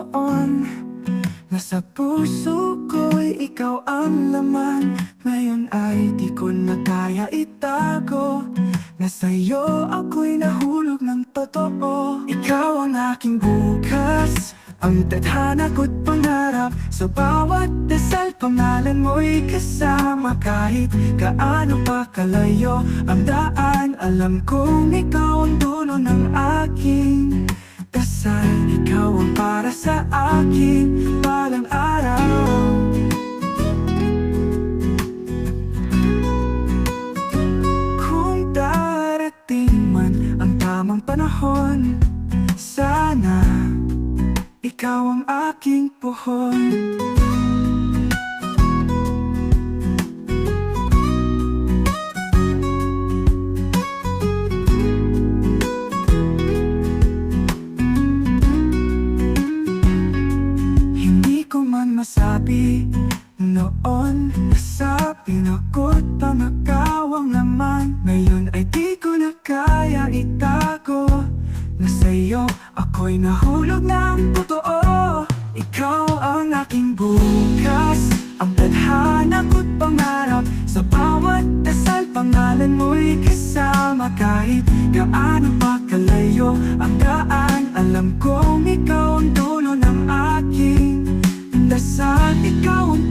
noon. Nasa puso ko'y ikaw ang laman. Ngayon ay di ko na kaya itago, na sa'yo ako'y nahulog ng totoo. Ikaw ang aking bukas, ang tadhana ko't pangarap. Sa bawat dasal pangalan mo'y kasama. Kahit gaano pa kalayo ang daan, alam kong ikaw ang dulo ng aking dasal. Ikaw ang para sa akin balang araw. Kung darating man ang tamang panahon, sana ikaw ang aking puhon. Masabi noon, nasabi na ko't pangakawang naman. Ngayon ay di ko na kaya itago, na sa'yo ako'y nahulog ng totoo. Ikaw ang aking bukas, ang tadhana ko't pangarap. Sa bawat dasal pangalan mo'y kasama. Kahit gaano pa kalayo ang daan, alam kong ikaw ang dulo ng aking dasal. Ikaw ang